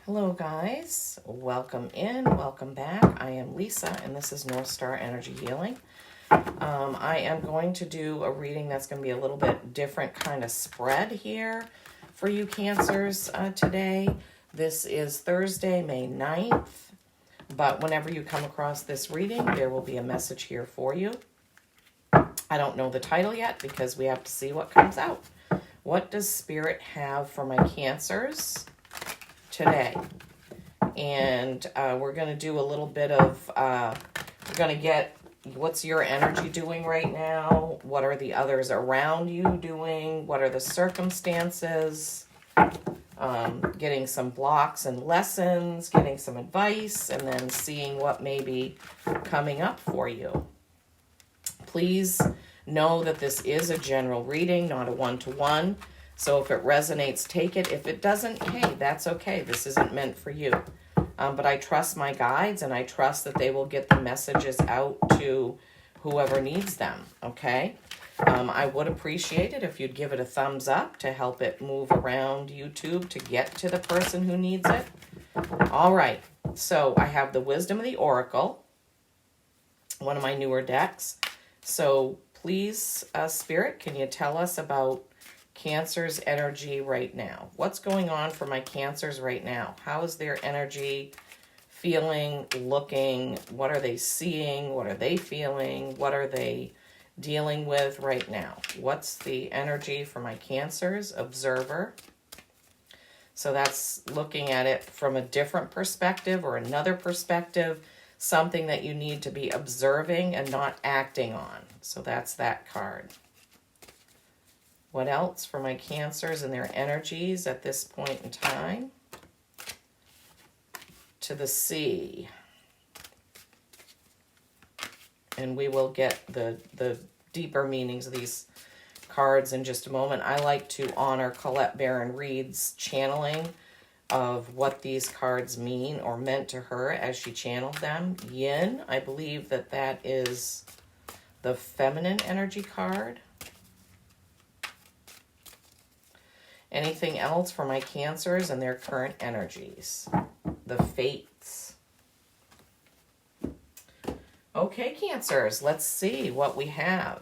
Hello guys, welcome in, welcome back. I am Lisa and this is North Star Energy Healing. I am going to do a reading that's going to be a little bit different kind of spread here for you Cancers today. This is Thursday, May 9th, but whenever you come across this reading, there will be a message here for you. I don't know the title yet because we have to see what comes out. What does Spirit have for my Cancers today? And we're going to do a little bit of, we're going to get what's your energy doing right now? What are the others around you doing? What are the circumstances? Getting some blocks and lessons, getting some advice, and then seeing what may be coming up for you. Please know that this is a general reading, not a one-to-one. So if it resonates, take it. If it doesn't, hey, that's okay. This isn't meant for you. But I trust my guides and I trust that they will get the messages out to whoever needs them, okay? I would appreciate it if you'd give it a thumbs up to help it move around YouTube to get to the person who needs it. All right, so I have the Wisdom of the Oracle, one of my newer decks. So please, Spirit, can you tell us about Cancer's energy right now? What's going on for my Cancers right now? How is their energy feeling, looking? What are they seeing? What are they feeling? What are they dealing with right now? What's the energy for my Cancers? Observer. So that's looking at it from a different perspective or another perspective, something that you need to be observing and not acting on. So that's that card. What else for my Cancers and their energies at this point in time? To the Sea. And we will get the deeper meanings of these cards in just a moment. I like to honor Colette Baron Reed's channeling of what these cards mean or meant to her as she channeled them. Yin, I believe that is the feminine energy card. Anything else for my Cancers and their current energies? The Fates. Okay, Cancers, let's see what we have.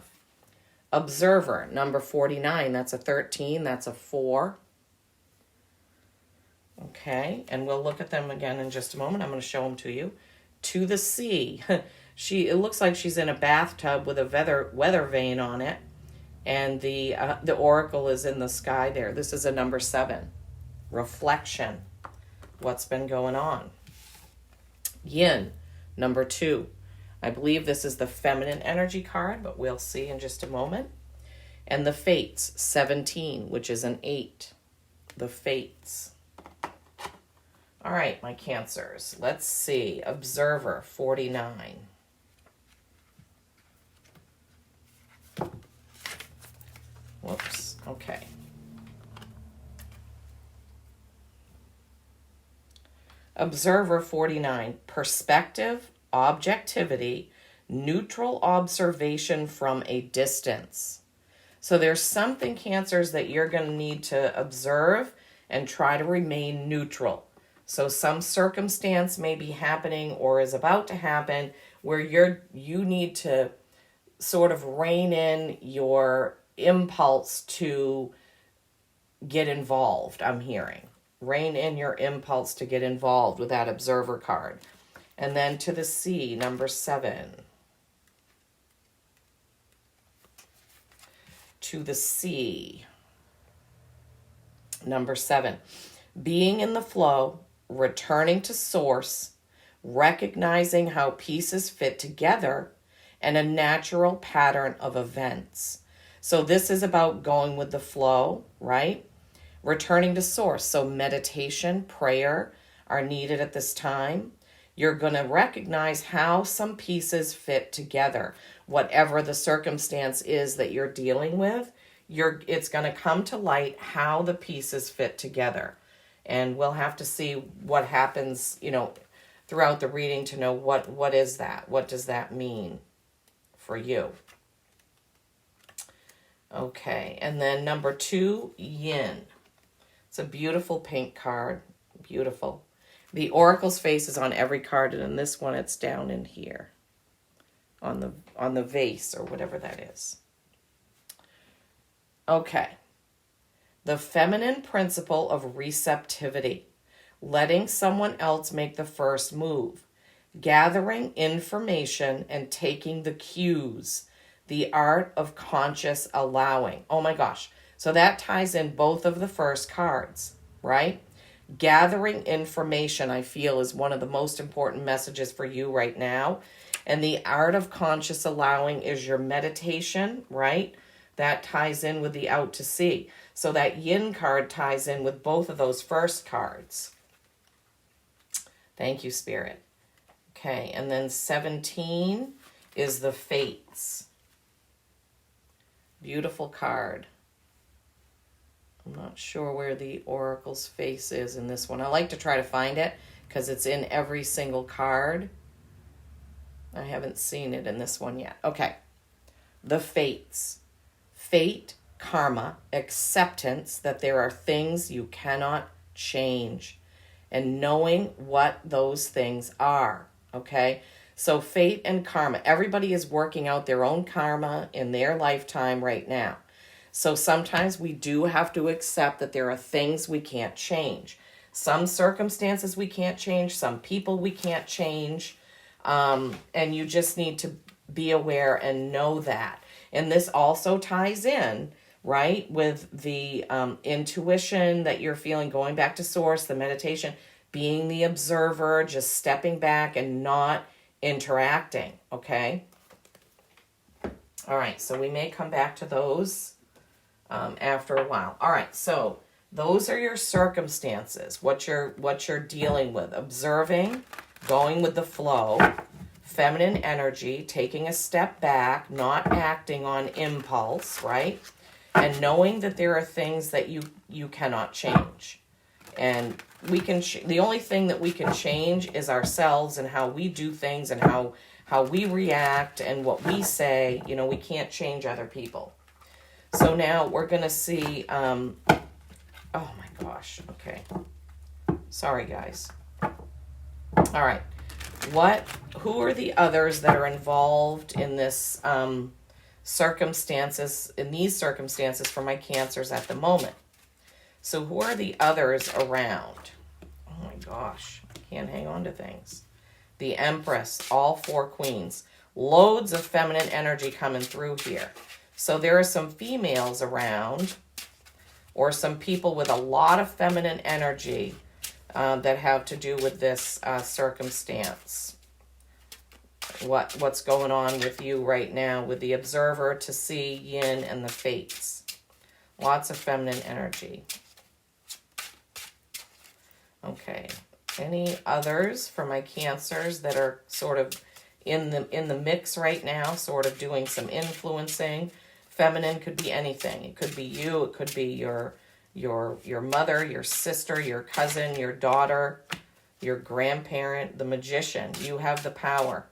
Observer, number 49. That's a 13. That's a 4. Okay, and we'll look at them again in just a moment. I'm going to show them to you. To the Sea. It looks like she's in a bathtub with a weather vane on it. And the oracle is in the sky there. This is a number 7. Reflection. What's been going on? Yin, number 2. I believe this is the feminine energy card, but we'll see in just a moment. And the Fates, 17, which is an 8. The Fates. All right, my Cancers. Let's see. Observer, 49. Whoops. Okay. Observer 49. Perspective, objectivity, neutral observation from a distance. So there's something, Cancers, that you're going to need to observe and try to remain neutral. So some circumstance may be happening or is about to happen where you need to sort of rein in your impulse to get involved. I'm hearing rein in your impulse to get involved with that Observer card. And then to the Sea, number 7. To the Sea, number 7. Being in the flow, returning to source, recognizing how pieces fit together, and a natural pattern of events. So this is about going with the flow, right? Returning to source. So meditation, prayer are needed at this time. You're going to recognize how some pieces fit together. Whatever the circumstance is that you're dealing with, it's going to come to light how the pieces fit together. And we'll have to see what happens, throughout the reading to know what is that? What does that mean for you? Okay, and then number 2, Yin. It's a beautiful pink card. Beautiful. The oracle's face is on every card, and in this one it's down in here on the vase or whatever that is. Okay. The feminine principle of receptivity, letting someone else make the first move, gathering information and taking the cues, the art of conscious allowing. Oh my gosh. So that ties in both of the first cards, right? Gathering information, I feel, is one of the most important messages for you right now. And the art of conscious allowing is your meditation, right? That ties in with the out to sea. So that yin card ties in with both of those first cards. Thank you, Spirit. Okay, and then 17 is the fates. Beautiful card. I'm not sure where the oracle's face is in this one. I like to try to find it because it's in every single card. I haven't seen it in this one yet. Okay. The fates. Fate, karma, acceptance that there are things you cannot change, and knowing what those things are. Okay? So fate and karma. Everybody is working out their own karma in their lifetime right now. So sometimes we do have to accept that there are things we can't change. Some circumstances we can't change. Some people we can't change. And you just need to be aware and know that. And this also ties in, right, with the intuition that you're feeling, going back to source, the meditation, being the observer, just stepping back and not interacting, okay? All right, so we may come back to those after a while. All right, so those are your circumstances, what you're dealing with, observing, going with the flow, feminine energy, taking a step back, not acting on impulse, right? And knowing that there are things that you cannot change. And we can the only thing that we can change is ourselves and how we do things and how we react and what we say. You know, we can't change other people. So now we're going to see oh my gosh. Okay. Sorry guys. All right. Who are the others that are involved in this in these circumstances for my cancers at the moment? So who are the others around? Oh my gosh, I can't hang on to things. The Empress, all four queens. Loads of feminine energy coming through here. So there are some females around or some people with a lot of feminine energy that have to do with this circumstance. What's going on with you right now with the observer, to see, yin, and the fates. Lots of feminine energy. Okay. Any others for my cancers that are sort of in the mix right now, sort of doing some influencing? Feminine could be anything. It could be you. It could be your mother, your sister, your cousin, your daughter, your grandparent, the magician. You have the power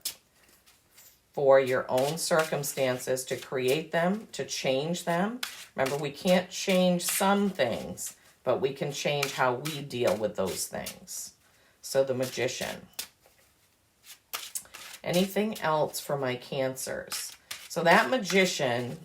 for your own circumstances to create them, to change them. Remember, we can't change some things, but we can change how we deal with those things. So the magician. Anything else for my cancers? So that magician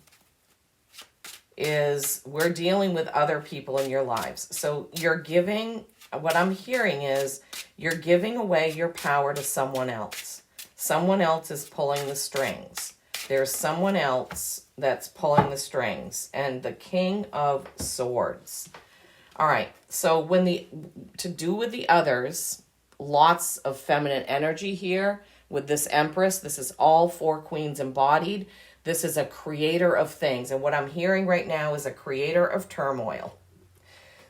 is, we're dealing with other people in your lives. So you're giving, what I'm hearing is, you're giving away your power to someone else. Someone else is pulling the strings. There's someone else that's pulling the strings. And the King of Swords. All right, so to do with the others, lots of feminine energy here. With this Empress, this is all four queens embodied. This is a creator of things. And what I'm hearing right now is a creator of turmoil.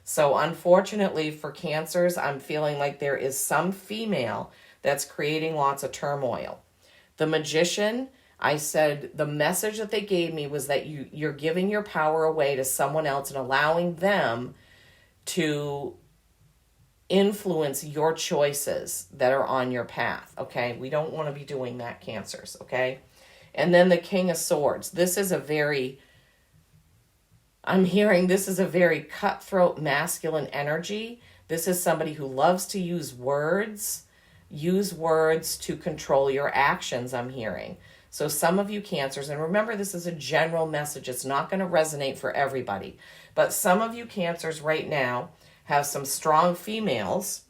So unfortunately for cancers, I'm feeling like there is some female that's creating lots of turmoil. The magician, I said the message that they gave me was that you're giving your power away to someone else and allowing them to influence your choices that are on your path, okay? We don't want to be doing that, cancers, okay? And then the King of Swords. This is a very I'm hearing this is a very cutthroat masculine energy. This is somebody who loves to use words to control your actions, I'm hearing. So some of you Cancers, and remember this is a general message, it's not going to resonate for everybody, but some of you Cancers right now have some strong females,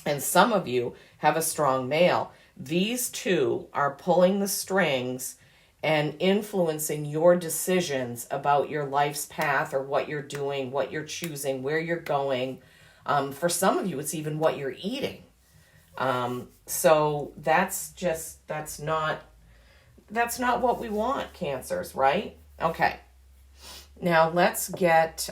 and some of you have a strong male. These two are pulling the strings and influencing your decisions about your life's path or what you're doing, what you're choosing, where you're going. For some of you, it's even what you're eating. So that's not what we want, Cancers, right? Okay. Now let's get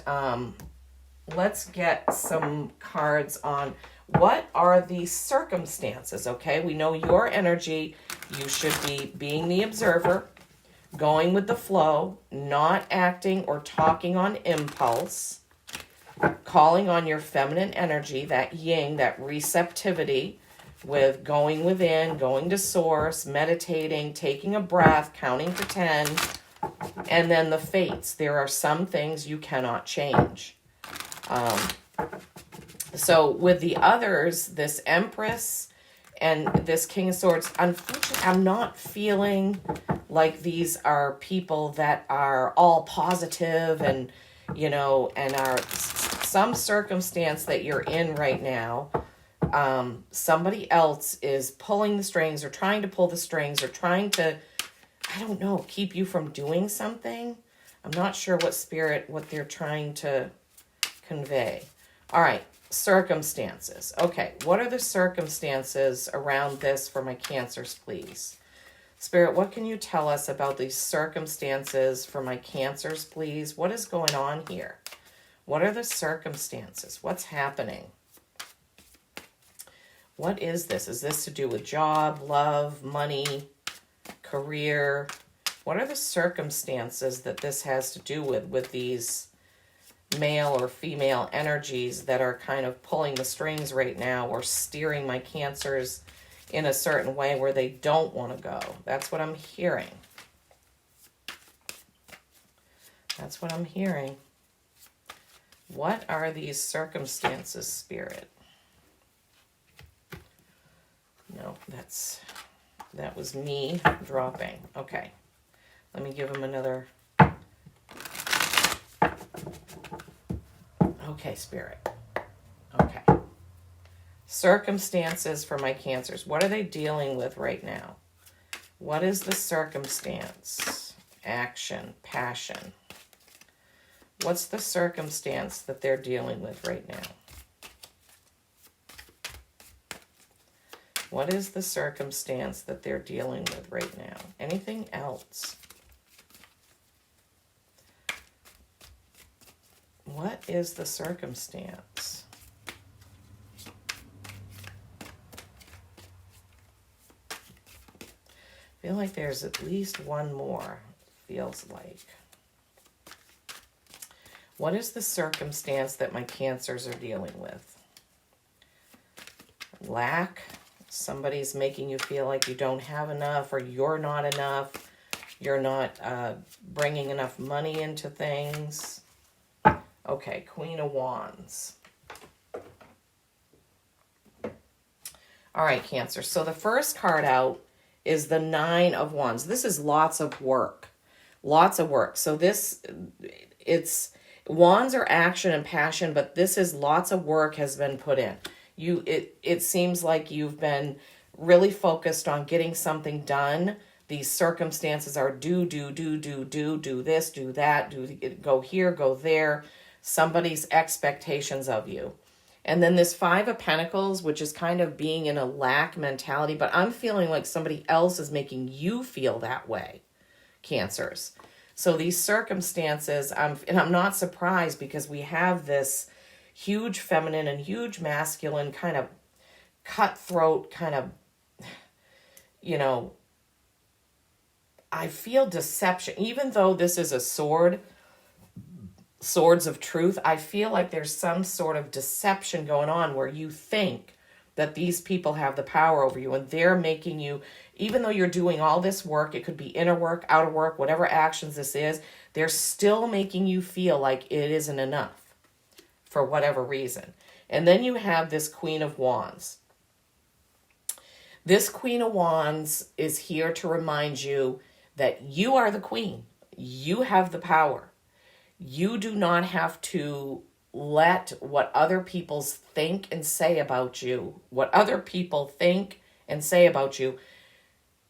some cards on what are the circumstances, okay? We know your energy, you should be being the observer, going with the flow, not acting or talking on impulse, calling on your feminine energy, that yin, that receptivity, with going within, going to source, meditating, taking a breath, counting to 10, and then the fates. There are some things you cannot change. So with the others, this Empress and this King of Swords, unfortunately, I'm not feeling like these are people that are all positive and, and are some circumstance that you're in right now. Somebody else is pulling the strings or trying to pull the strings or trying to, I don't know, keep you from doing something. I'm not sure what they're trying to convey. All right. Circumstances. Okay, what are the circumstances around this for my Cancers, please? Spirit, what can you tell us about these circumstances for my Cancers, please? What is going on here? What are the circumstances? What's happening? What is this? Is this to do with job, love, money, career? What are the circumstances that this has to do with these male or female energies that are kind of pulling the strings right now or steering my Cancers in a certain way where they don't want to go? That's what I'm hearing. That's what I'm hearing. What are these circumstances, Spirit? No, that was me dropping. Okay. Let me give him another. Okay, Spirit. Okay. Circumstances for my Cancers. What are they dealing with right now? What is the circumstance? Action, passion. What's the circumstance that they're dealing with right now? What is the circumstance that they're dealing with right now? Anything else? What is the circumstance? I feel like there's at least one more, feels like. What is the circumstance that my Cancers are dealing with? Lack. Somebody's making you feel like you don't have enough or you're not enough. You're not bringing enough money into things. Okay, Queen of Wands. All right, Cancer. So the first card out is the Nine of Wands. This is lots of work. Lots of work. So Wands are action and passion, but this is lots of work has been put in. It seems like you've been really focused on getting something done. These circumstances are do this, do that, go here, go there. Somebody's expectations of you. And then this Five of Pentacles, which is kind of being in a lack mentality, but I'm feeling like somebody else is making you feel that way, Cancers. So these circumstances, I'm not surprised because we have this huge feminine and huge masculine kind of cutthroat kind of, I feel deception. Even though this is a swords of truth, I feel like there's some sort of deception going on where you think that these people have the power over you and they're making you, even though you're doing all this work, it could be inner work, outer work, whatever actions this is, They're still making you feel like it isn't enough for whatever reason. And then you have this Queen of Wands. This Queen of Wands is here to remind you that you are the queen. You have the power. You do not have to let what other people think and say about you,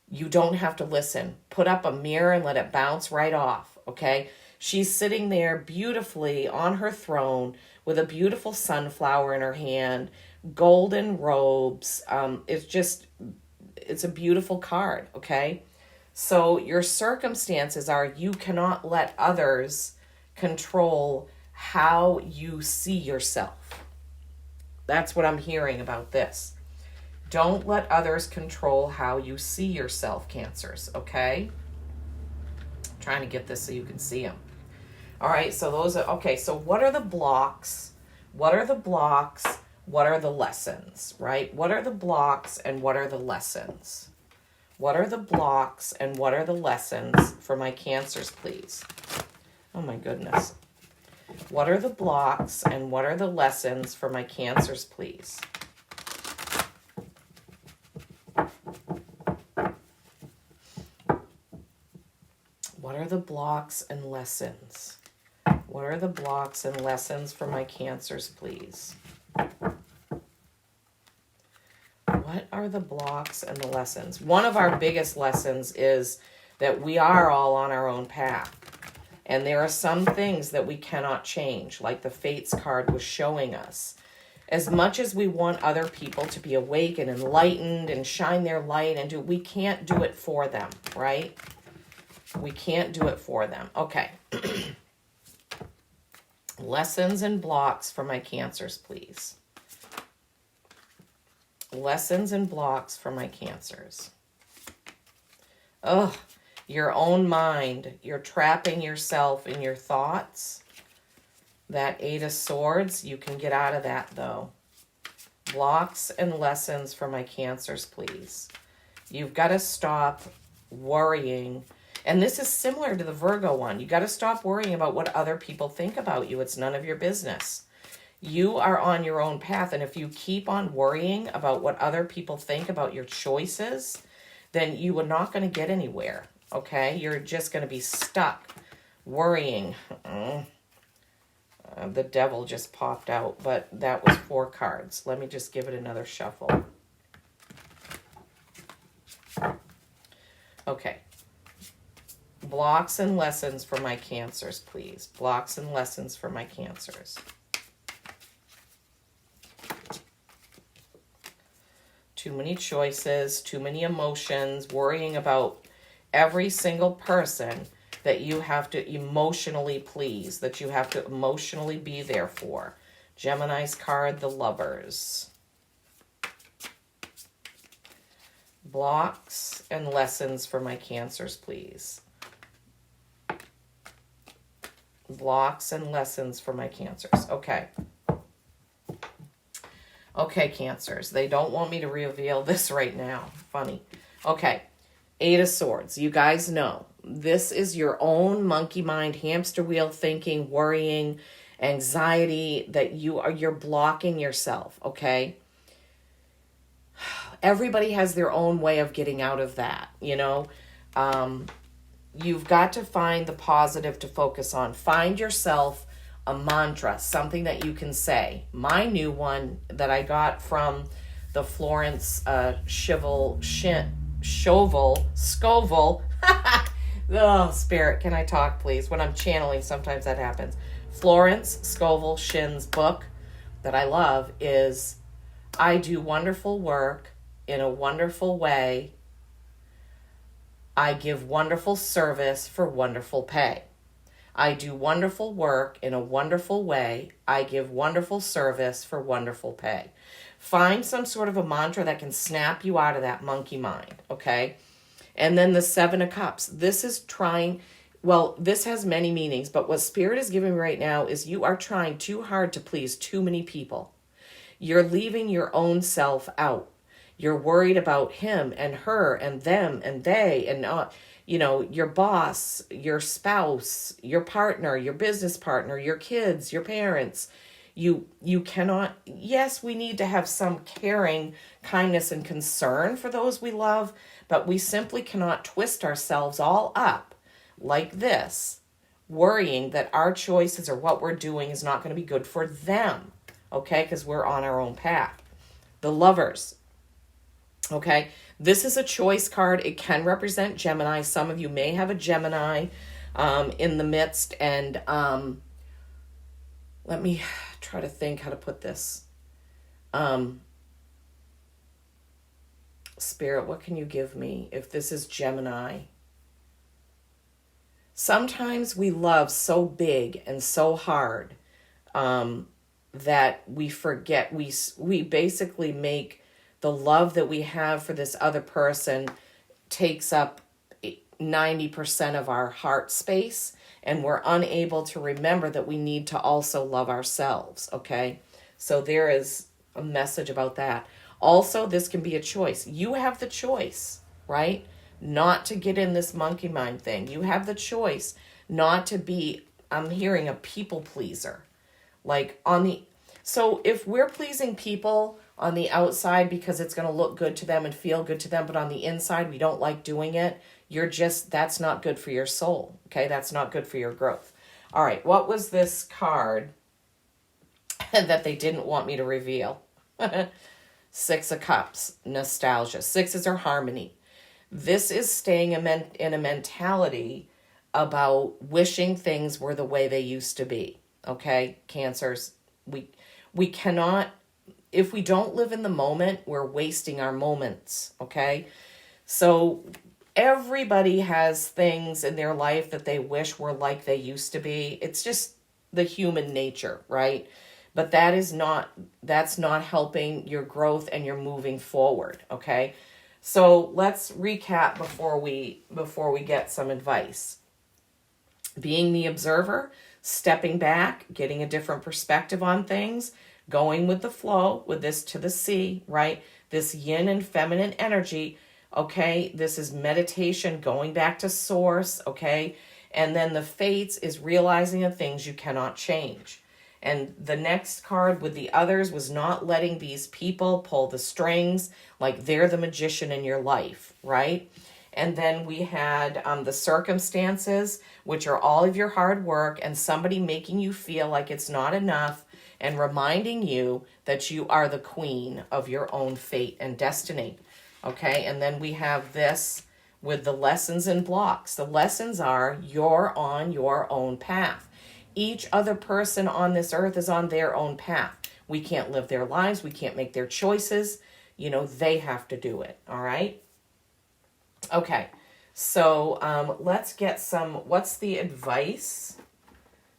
you don't have to listen. Put up a mirror and let it bounce right off, okay? She's sitting there beautifully on her throne with a beautiful sunflower in her hand, golden robes. It's a beautiful card, okay? So your circumstances are, you cannot let others control how you see yourself. That's what I'm hearing about this. Don't let others control how you see yourself, Cancers, okay? I'm trying to get this so you can see them. All right, so those are, okay, so what are the blocks? What are the blocks? What are the lessons, right? What are the blocks and what are the lessons? What are the blocks and what are the lessons for my Cancers, please? Oh my goodness. What are the blocks and what are the lessons for my Cancers, please? What are the blocks and lessons? What are the blocks and lessons for my Cancers, please? What are the blocks and the lessons? One of our biggest lessons is that we are all on our own path. And there are some things that we cannot change, like the Fates card was showing us. As much as we want other people to be awake and enlightened and shine their light and we can't do it for them, right? We can't do it for them. Okay. Lessons and blocks for my Cancers, please. Lessons and blocks for my Cancers. Ugh, your own mind. You're trapping yourself in your thoughts. That Eight of Swords, you can get out of that though. Blocks and lessons for my Cancers, please. You've got to stop worrying. And this is similar to the Virgo one. You got to stop worrying about what other people think about you. It's none of your business. You are on your own path. And if you keep on worrying about what other people think about your choices, then you are not going to get anywhere. Okay? You're just going to be stuck worrying. The Devil just popped out, but that was 4 cards. Let me just give it another shuffle. Okay. Blocks and lessons for my Cancers, please. Blocks and lessons for my Cancers. Too many choices, too many emotions, worrying about every single person that you have to emotionally please, that you have to emotionally be there for. Gemini's card, the Lovers. Blocks and lessons for my Cancers, please. Blocks and lessons for my Cancers. Okay. Okay, Cancers. They don't want me to reveal this right now. Funny. Okay. 8 of Swords. You guys know. This is your own monkey mind, hamster wheel thinking, worrying, anxiety that you're blocking yourself, okay? Everybody has their own way of getting out of that, you know? You've got to find the positive to focus on. Find yourself a mantra, something that you can say. My new one that I got from the Florence Scoville. Oh, Spirit, can I talk, please? When I'm channeling, sometimes that happens. Florence Scovel Shinn's book that I love is I do wonderful work in a wonderful way. I give wonderful service for wonderful pay. I do wonderful work in a wonderful way. I give wonderful service for wonderful pay. Find some sort of a mantra that can snap you out of that monkey mind, okay? And then the 7 of Cups. This is trying, well, this has many meanings, but what Spirit is giving me right now is you are trying too hard to please too many people. You're leaving your own self out. You're worried about him and her and them and they and not. you know, your boss, your spouse, your partner, your business partner, your kids, your parents. You cannot, yes, we need to have some caring, kindness, and concern for those we love, but we simply cannot twist ourselves all up like this, worrying that our choices or what we're doing is not going to be good for them, okay? Because we're on our own path. The Lovers, okay? This is a choice card. It can represent Gemini. Some of you may have a Gemini in the midst, and let me try to think how to put this. Spirit, what can you give me if this is Gemini? Sometimes we love so big and so hard that we forget. We basically make the love that we have for this other person takes up 90% of our heart space, and we're unable to remember that we need to also love ourselves, okay? So there is a message about that. Also, this can be a choice. You have the choice, right? Not to get in this monkey mind thing. You have the choice not to be, I'm hearing, a people pleaser. Like so if we're pleasing people on the outside because it's going to look good to them and feel good to them, but on the inside we don't like doing it, that's not good for your soul, okay? That's not good for your growth. All right, what was this card that they didn't want me to reveal? Six of Cups, nostalgia. Sixes are harmony. This is staying in a mentality about wishing things were the way they used to be, okay? Cancers, we cannot, if we don't live in the moment, we're wasting our moments, okay? So everybody has things in their life that they wish were like they used to be. It's just the human nature, right? But that's not helping your growth and your moving forward, okay? So let's recap before we get some advice. Being the observer, stepping back, getting a different perspective on things, going with the flow, with this to the sea, right? This yin and feminine energy, okay? This is meditation, going back to source, okay? And then the fates is realizing the things you cannot change. And the next card with the others was not letting these people pull the strings like they're the magician in your life, right? And then we had the circumstances, which are all of your hard work and somebody making you feel like it's not enough and reminding you that you are the queen of your own fate and destiny, okay? And then we have this with the lessons and blocks. The lessons are you're on your own path. Each other person on this earth is on their own path. We can't live their lives. We can't make their choices. You know, they have to do it. All right. Okay. So let's get some, what's the advice?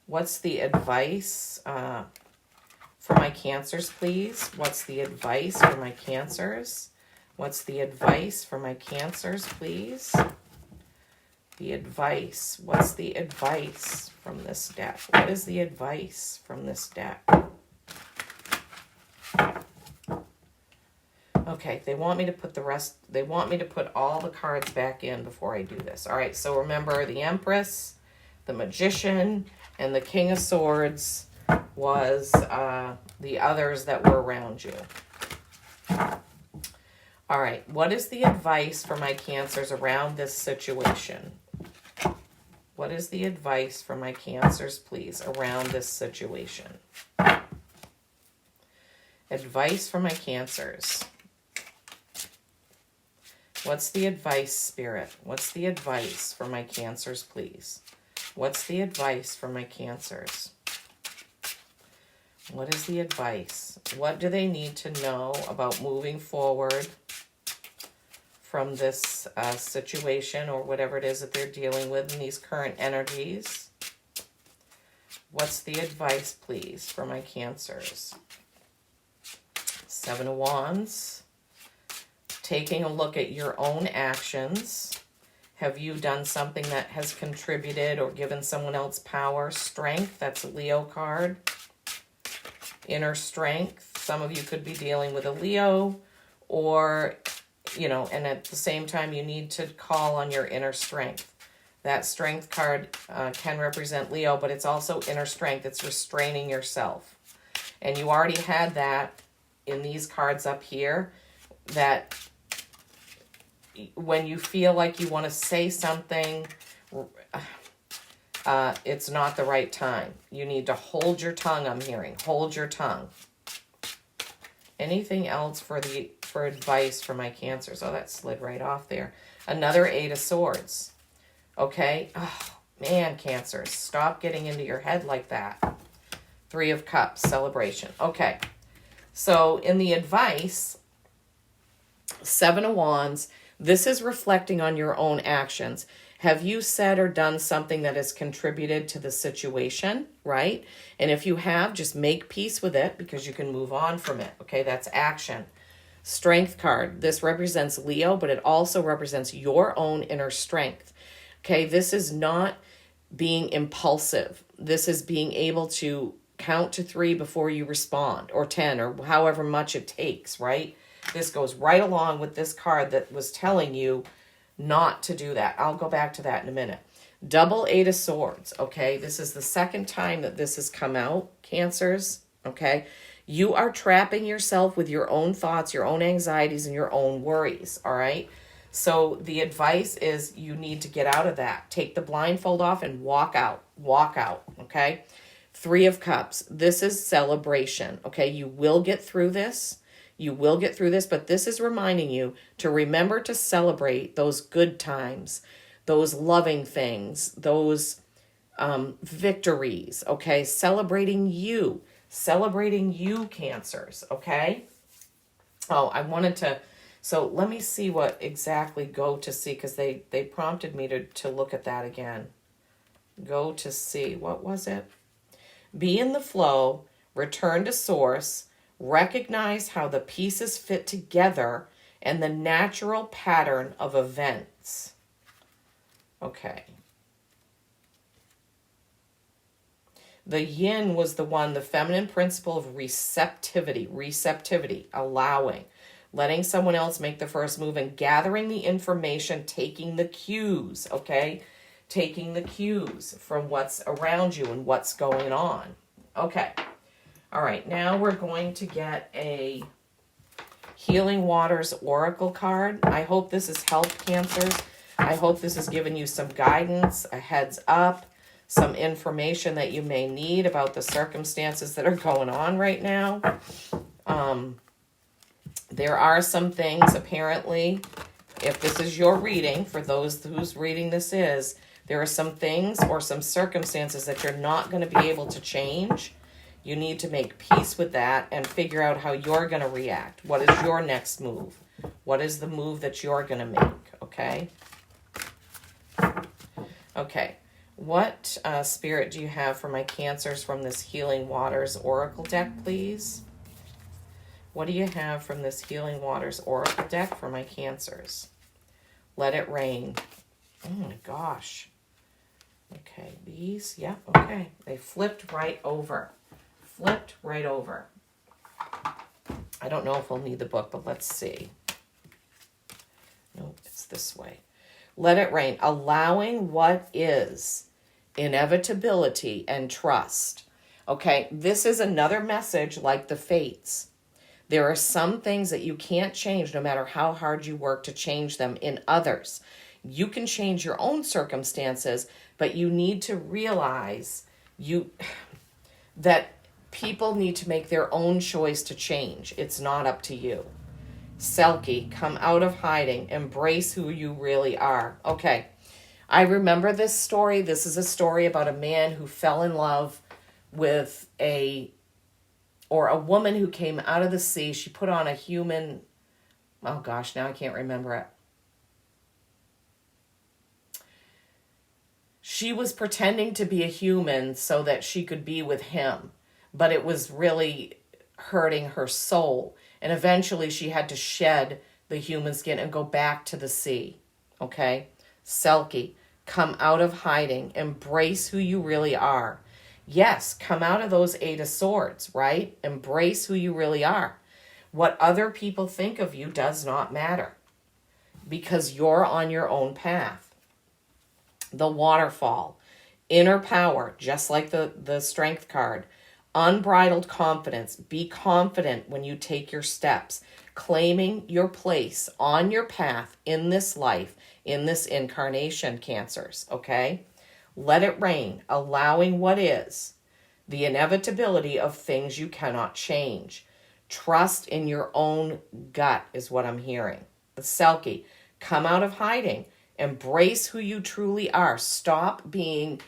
What's the advice for my Cancers, please? What's the advice for my Cancers? What's the advice for my Cancers, please? The advice. What's the advice from this deck? What is the advice from this deck? Okay, they want me to put all the cards back in before I do this. All right, so remember the Empress, the Magician, and the King of Swords was the others that were around you. All right, what is the advice for my Cancers around this situation? What is the advice for my Cancers, please, around this situation? Advice for my Cancers. What's the advice, Spirit? What's the advice for my Cancers, please? What's the advice for my Cancers? What is the advice? What do they need to know about moving forward from this situation or whatever it is that they're dealing with in these current energies? What's the advice, please, for my Cancers? Seven of Wands. Taking a look at your own actions. Have you done something that has contributed or given someone else power? Strength, that's a Leo card. Inner strength. Some of you could be dealing with a Leo, or and at the same time, you need to call on your inner strength. That strength card can represent Leo, but it's also inner strength. It's restraining yourself. And you already had that in these cards up here, that when you feel like you want to say something, it's not the right time. You need to hold your tongue, I'm hearing. Hold your tongue. Anything else for advice for my Cancers? Oh, that slid right off there. Another 8 of Swords. Okay? Oh, man, Cancers. Stop getting into your head like that. 3 of Cups. Celebration. Okay. So in the advice, 7 of Wands, this is reflecting on your own actions. Have you said or done something that has contributed to the situation, right? And if you have, just make peace with it because you can move on from it. Okay, that's action. Strength card. This represents Leo, but it also represents your own inner strength. Okay, this is not being impulsive. This is being able to count to 3 before you respond, or 10, or however much it takes, right? This goes right along with this card that was telling you not to do that. I'll go back to that in a minute. Double 8 of Swords, okay? This is the second time that this has come out, Cancers, okay? You are trapping yourself with your own thoughts, your own anxieties, and your own worries, all right? So the advice is you need to get out of that. Take the blindfold off and walk out, okay? 3 of Cups, this is celebration, okay? You will get through this. You will get through this, but this is reminding you to remember to celebrate those good times, those loving things, those victories, okay? Celebrating you, Cancers, okay? Oh, I wanted to, so let me see what exactly go to see, because they prompted me to look at that again. Go to see, what was it? Be in the flow, return to source, recognize how the pieces fit together and the natural pattern of events. Okay. The yin was the one, the feminine principle of receptivity, allowing, letting someone else make the first move and gathering the information, taking the cues, okay? Taking the cues from what's around you and what's going on. Okay. All right, now we're going to get a Healing Waters Oracle card. I hope this has helped, Cancers. I hope this has given you some guidance, a heads up, some information that you may need about the circumstances that are going on right now. There are some things, apparently, if this is your reading, for those whose reading this is, there are some things or some circumstances that you're not going to be able to change. You need to make peace with that and figure out how you're going to react. What is your next move? What is the move that you're going to make? Okay? Okay. What spirit do you have for my Cancers from this Healing Waters Oracle deck, please? What do you have from this Healing Waters Oracle deck for my Cancers? Let it rain. Oh my gosh. Okay, these, yep, okay. They flipped right over. Flipped right over. I don't know if we'll need the book, but let's see. Nope, it's this way. Let it rain. Allowing what is, inevitability and trust. Okay, this is another message like the fates. There are some things that you can't change no matter how hard you work to change them in others. You can change your own circumstances, but you need to realize that people need to make their own choice to change. It's not up to you. Selkie, come out of hiding. Embrace who you really are. Okay, I remember this story. This is a story about a man who fell in love with a woman who came out of the sea. She put on a human, oh gosh, now I can't remember it. She was pretending to be a human so that she could be with him, but it was really hurting her soul. And eventually she had to shed the human skin and go back to the sea. Okay? Selkie, come out of hiding. Embrace who you really are. Yes, come out of those 8 of Swords, right? Embrace who you really are. What other people think of you does not matter. because you're on your own path. The waterfall, inner power, just like the strength card. Unbridled confidence. Be confident when you take your steps, claiming your place on your path in this life, in this incarnation, Cancers, okay? Let it rain, allowing what is, the inevitability of things you cannot change. Trust in your own gut is what I'm hearing. The Selkie, come out of hiding. Embrace who you truly are. Stop being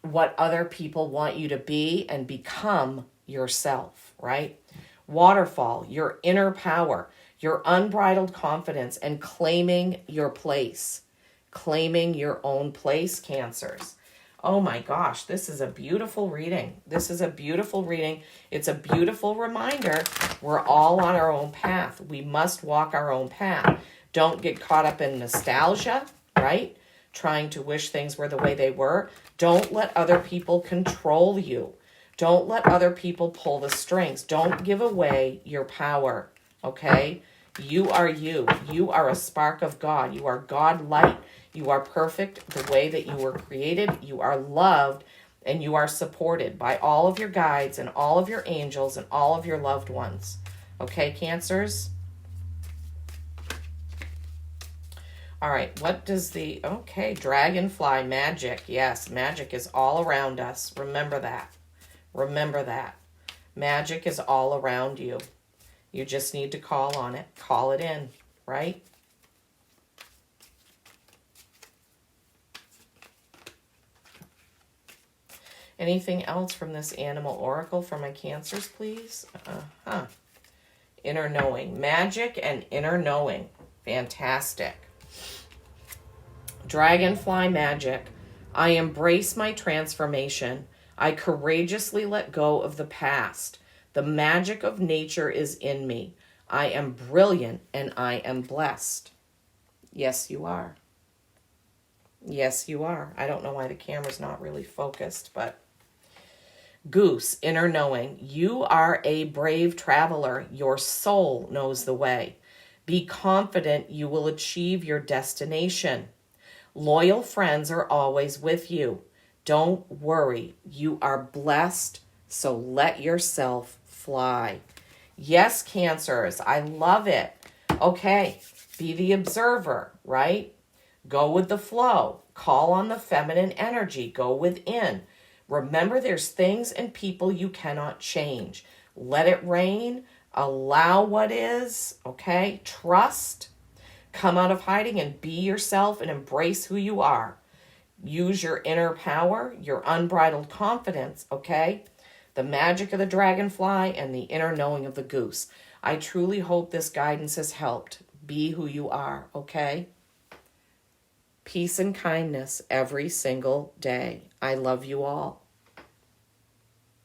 what other people want you to be and become yourself, right? Waterfall, your inner power, your unbridled confidence, and claiming your place. Claiming your own place, Cancers. Oh my gosh, this is a beautiful reading. This is a beautiful reading. It's a beautiful reminder we're all on our own path. We must walk our own path. Don't get caught up in nostalgia, right? Trying to wish things were the way they were. Don't let other people control you. Don't let other people pull the strings. Don't give away your power, okay? You are you. You are a spark of God. You are God light. You are perfect the way that you were created. You are loved, and you are supported by all of your guides and all of your angels and all of your loved ones. Okay, Cancers? All right, what does okay, dragonfly magic. Yes, magic is all around us. Remember that. Remember that. Magic is all around you. You just need to call on it. Call it in, right? Anything else from this animal oracle for my Cancers, please? Inner knowing. Magic and inner knowing. Fantastic. Dragonfly magic. I embrace my transformation. I courageously let go of the past. The magic of nature is in me. I am brilliant and I am blessed. Yes, you are. Yes, you are. I don't know why the camera's not really focused, but Goose, inner knowing. You are a brave traveler. Your soul knows the way. Be confident you will achieve your destination. Loyal friends are always with you. Don't worry. You are blessed, so let yourself fly. Yes, Cancers, I love it. Okay, be the observer, right? Go with the flow. Call on the feminine energy. Go within. Remember, there's things and people you cannot change. Let it rain. Allow what is, okay? Trust. Come out of hiding and be yourself and embrace who you are. Use your inner power, your unbridled confidence, okay? The magic of the dragonfly and the inner knowing of the goose. I truly hope this guidance has helped. Be who you are, okay? Peace and kindness every single day. I love you all.